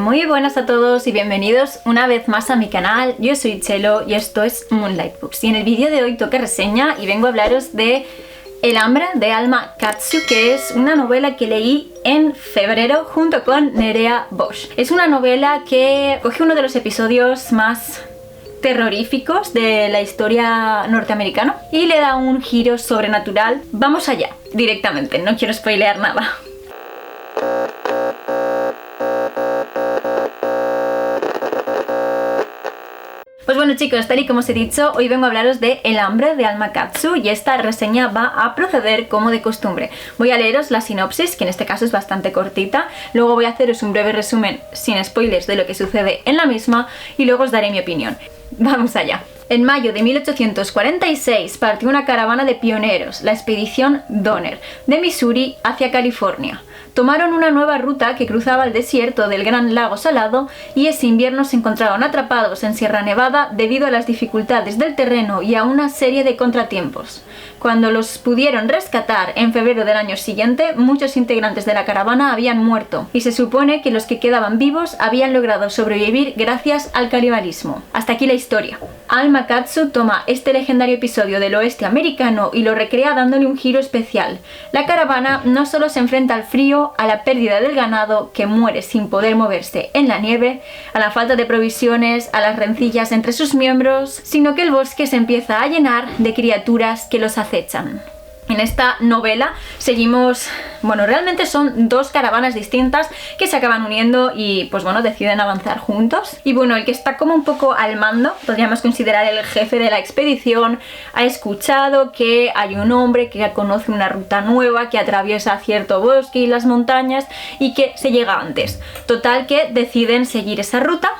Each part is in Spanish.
Muy buenas a todos y bienvenidos una vez más a mi canal. Yo soy Chelo y esto es Moonlight Books. Y en el vídeo de hoy toca reseña y vengo a hablaros de El hambre de Alma Katsu, que es una novela que leí en febrero junto con Nerea Bosch. Es una novela que coge uno de los episodios más terroríficos de la historia norteamericana y le da un giro sobrenatural. Vamos allá, directamente, no quiero spoilear nada. Pues bueno chicos, tal y como os he dicho, hoy vengo a hablaros de El hambre de Alma Katsu y esta reseña va a proceder como de costumbre. Voy a leeros la sinopsis, que en este caso es bastante cortita, luego voy a haceros un breve resumen sin spoilers de lo que sucede en la misma y luego os daré mi opinión. Vamos allá. En mayo de 1846 partió una caravana de pioneros, la expedición Donner, de Missouri hacia California. Tomaron una nueva ruta que cruzaba el desierto del Gran Lago Salado y ese invierno se encontraron atrapados en Sierra Nevada debido a las dificultades del terreno y a una serie de contratiempos. Cuando los pudieron rescatar en febrero del año siguiente, muchos integrantes de la caravana habían muerto y se supone que los que quedaban vivos habían logrado sobrevivir gracias al canibalismo. Hasta aquí la historia. Alma Katsu toma este legendario episodio del oeste americano y lo recrea dándole un giro especial. La caravana no solo se enfrenta al frío, a la pérdida del ganado que muere sin poder moverse en la nieve, a la falta de provisiones, a las rencillas entre sus miembros, sino que el bosque se empieza a llenar de criaturas que los acechan. En esta novela seguimos, realmente son dos caravanas distintas que se acaban uniendo y deciden avanzar juntos. Y el que está como un poco al mando, podríamos considerar el jefe de la expedición, ha escuchado que hay un hombre que conoce una ruta nueva que atraviesa cierto bosque y las montañas y que se llega antes. Total que deciden seguir esa ruta.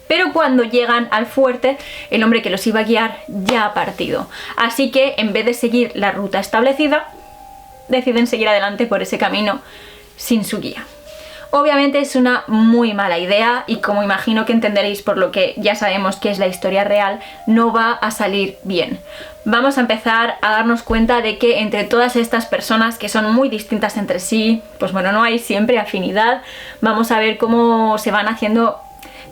Pero cuando llegan al fuerte, el hombre que los iba a guiar ya ha partido. Así que en vez de seguir la ruta establecida, deciden seguir adelante por ese camino sin su guía. Obviamente es una muy mala idea y como imagino que entenderéis por lo que ya sabemos que es la historia real, no va a salir bien. Vamos a empezar a darnos cuenta de que entre todas estas personas que son muy distintas entre sí, no hay siempre afinidad. Vamos a ver cómo se van haciendo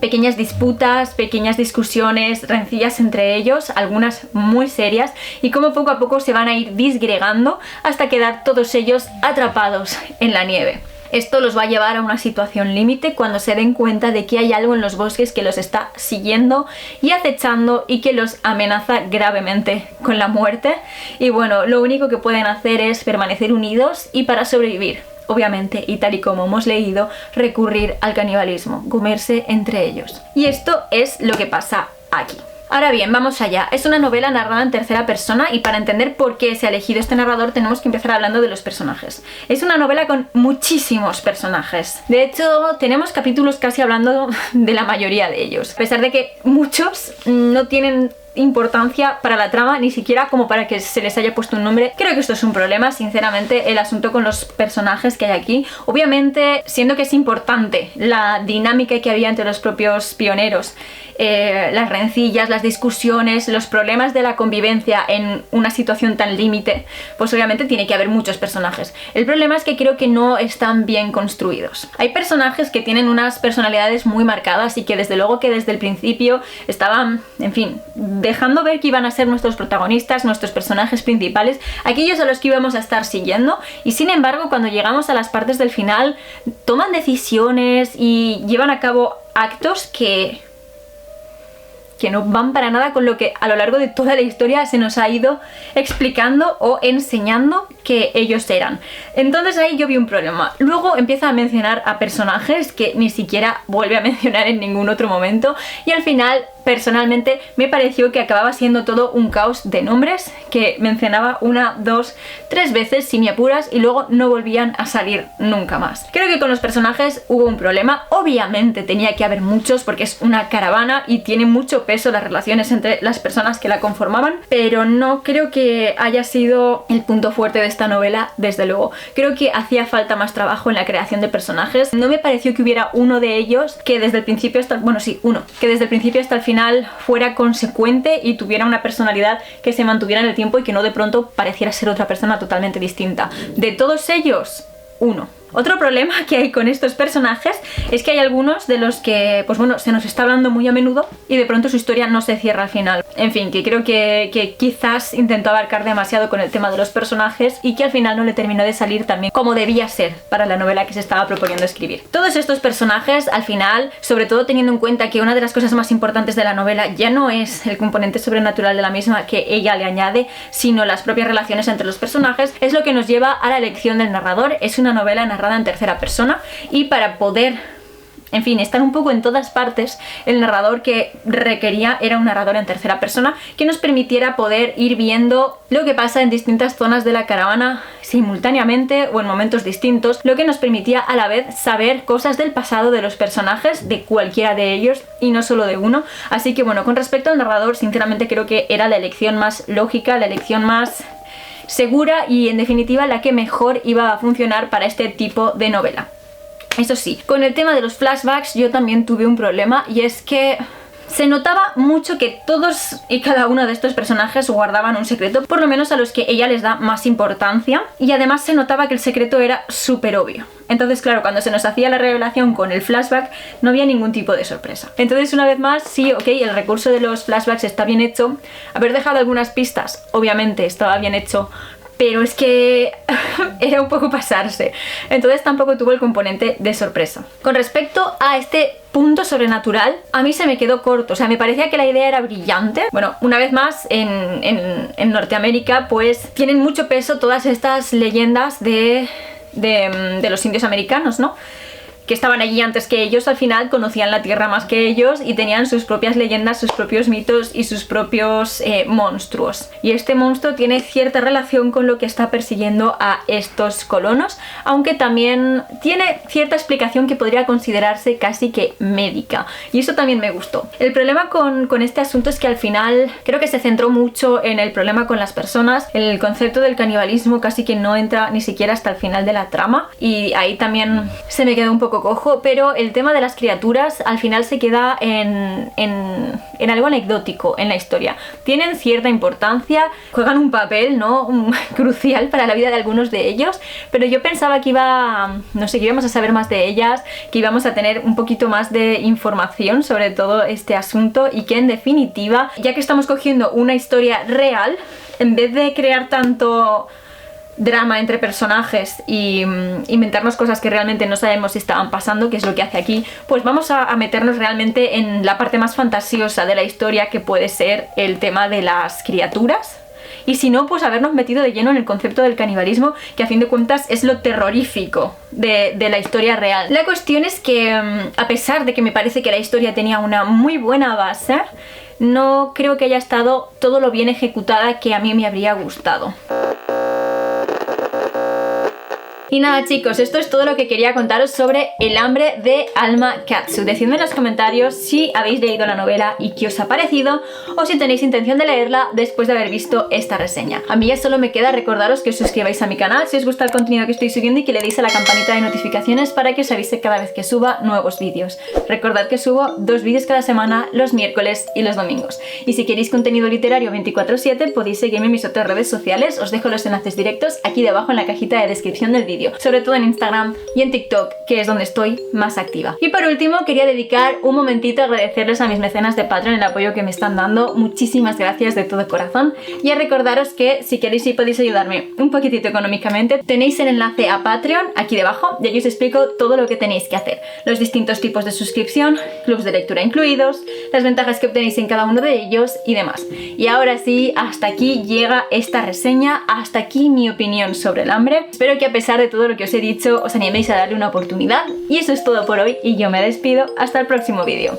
pequeñas disputas, pequeñas discusiones, rencillas entre ellos, algunas muy serias, y cómo poco a poco se van a ir disgregando hasta quedar todos ellos atrapados en la nieve. Esto los va a llevar a una situación límite cuando se den cuenta de que hay algo en los bosques que los está siguiendo y acechando y que los amenaza gravemente con la muerte. Y lo único que pueden hacer es permanecer unidos y para sobrevivir, obviamente, y tal y como hemos leído, recurrir al canibalismo, comerse entre ellos. Y esto es lo que pasa aquí. Ahora bien, vamos allá. Es una novela narrada en tercera persona y para entender por qué se ha elegido este narrador tenemos que empezar hablando de los personajes. Es una novela con muchísimos personajes. De hecho, tenemos capítulos casi hablando de la mayoría de ellos. A pesar de que muchos no tienen importancia para la trama, ni siquiera como para que se les haya puesto un nombre. Creo que esto es un problema, sinceramente, el asunto con los personajes que hay aquí. Obviamente, siendo que es importante la dinámica que había entre los propios pioneros, las rencillas, las discusiones, los problemas de la convivencia en una situación tan límite, pues obviamente tiene que haber muchos personajes. El problema es que creo que no están bien construidos. Hay personajes que tienen unas personalidades muy marcadas y que desde luego que desde el principio estaban, dejando ver que iban a ser nuestros protagonistas, nuestros personajes principales, aquellos a los que íbamos a estar siguiendo, y sin embargo cuando llegamos a las partes del final toman decisiones y llevan a cabo actos que no van para nada con lo que a lo largo de toda la historia se nos ha ido explicando o enseñando que ellos eran. Entonces ahí yo vi un problema. Luego empieza a mencionar a personajes que ni siquiera vuelve a mencionar en ningún otro momento y al final personalmente me pareció que acababa siendo todo un caos de nombres que mencionaba 1, 2, 3 veces si me apuras y luego no volvían a salir nunca más. Creo que con los personajes hubo un problema. Obviamente tenía que haber muchos porque es una caravana y tiene mucho peso las relaciones entre las personas que la conformaban, pero no creo que haya sido el punto fuerte de esta novela, desde luego. Creo que hacía falta más trabajo en la creación de personajes. No me pareció que hubiera uno de ellos que desde el principio hasta que desde el principio hasta el final fuera consecuente y tuviera una personalidad que se mantuviera en el tiempo y que no de pronto pareciera ser otra persona totalmente distinta. De todos ellos, uno. Otro problema que hay con estos personajes es que hay algunos de los que, pues bueno, se nos está hablando muy a menudo y de pronto su historia no se cierra al final. En fin, que creo que quizás intentó abarcar demasiado con el tema de los personajes y que al final no le terminó de salir también como debía ser para la novela que se estaba proponiendo escribir. Todos estos personajes, al final, sobre todo teniendo en cuenta que una de las cosas más importantes de la novela ya no es el componente sobrenatural de la misma que ella le añade, sino las propias relaciones entre los personajes, es lo que nos lleva a la elección del narrador. Es una novela narrada en tercera persona y para poder, en fin, estar un poco en todas partes, el narrador que requería era un narrador en tercera persona que nos permitiera poder ir viendo lo que pasa en distintas zonas de la caravana simultáneamente o en momentos distintos, lo que nos permitía a la vez saber cosas del pasado de los personajes, de cualquiera de ellos y no solo de uno. Así que bueno, con respecto al narrador, sinceramente creo que era la elección más lógica, la elección más segura y en definitiva la que mejor iba a funcionar para este tipo de novela. Eso sí, con el tema de los flashbacks yo también tuve un problema, y es que se notaba mucho que todos y cada uno de estos personajes guardaban un secreto, por lo menos a los que ella les da más importancia, y además se notaba que el secreto era súper obvio. Entonces, claro, cuando se nos hacía la revelación con el flashback no había ningún tipo de sorpresa. Entonces, una vez más, sí, ok, el recurso de los flashbacks está bien hecho. Haber dejado algunas pistas, obviamente, estaba bien hecho, pero es que era un poco pasarse. Entonces tampoco tuvo el componente de sorpresa. Con respecto a este punto sobrenatural, a mí se me quedó corto. O sea, me parecía que la idea era brillante. Bueno, una vez más, en Norteamérica, pues tienen mucho peso todas estas leyendas de los indios americanos, ¿no? Que estaban allí antes que ellos, al final conocían la tierra más que ellos y tenían sus propias leyendas, sus propios mitos y sus propios monstruos. Y este monstruo tiene cierta relación con lo que está persiguiendo a estos colonos, aunque también tiene cierta explicación que podría considerarse casi que médica. Y eso también me gustó. El problema con este asunto es que al final creo que se centró mucho en el problema con las personas. El concepto del canibalismo casi que no entra ni siquiera hasta el final de la trama, y ahí también se me quedó un poco cojo, pero el tema de las criaturas al final se queda en algo anecdótico en la historia. Tienen cierta importancia, juegan un papel, ¿no? Crucial para la vida de algunos de ellos, pero yo pensaba que no sé, que íbamos a saber más de ellas, que íbamos a tener un poquito más de información sobre todo este asunto, y que en definitiva, ya que estamos cogiendo una historia real, en vez de crear tanto drama entre personajes y inventarnos cosas que realmente no sabemos si estaban pasando, que es lo que hace aquí, pues vamos a meternos realmente en la parte más fantasiosa de la historia, que puede ser el tema de las criaturas. Y si no, pues habernos metido de lleno en el concepto del canibalismo, que a fin de cuentas es lo terrorífico de la historia real. La cuestión es que, a pesar de que me parece que la historia tenía una muy buena base, no creo que haya estado todo lo bien ejecutada que a mí me habría gustado. Y nada, chicos, esto es todo lo que quería contaros sobre El hambre de Alma Katsu. Decidme en los comentarios si habéis leído la novela y qué os ha parecido, o si tenéis intención de leerla después de haber visto esta reseña. A mí ya solo me queda recordaros que os suscribáis a mi canal si os gusta el contenido que estoy subiendo, y que le deis a la campanita de notificaciones para que os avise cada vez que suba nuevos vídeos. Recordad que subo 2 vídeos cada semana, los miércoles y los domingos. Y si queréis contenido literario 24/7, podéis seguirme en mis otras redes sociales. Os dejo los enlaces directos aquí debajo en la cajita de descripción del vídeo, sobre todo en Instagram y en TikTok, que es donde estoy más activa. Y por último, quería dedicar un momentito a agradecerles a mis mecenas de Patreon el apoyo que me están dando. Muchísimas gracias de todo corazón, y a recordaros que si queréis y podéis ayudarme un poquitito económicamente, tenéis el enlace a Patreon aquí debajo, y aquí os explico todo lo que tenéis que hacer, los distintos tipos de suscripción, clubs de lectura incluidos, las ventajas que obtenéis en cada uno de ellos y demás. Y ahora sí, hasta aquí llega esta reseña, hasta aquí mi opinión sobre El hambre. Espero que a pesar de todo lo que os he dicho, os animéis a darle una oportunidad. Y eso es todo por hoy, y yo me despido hasta el próximo vídeo.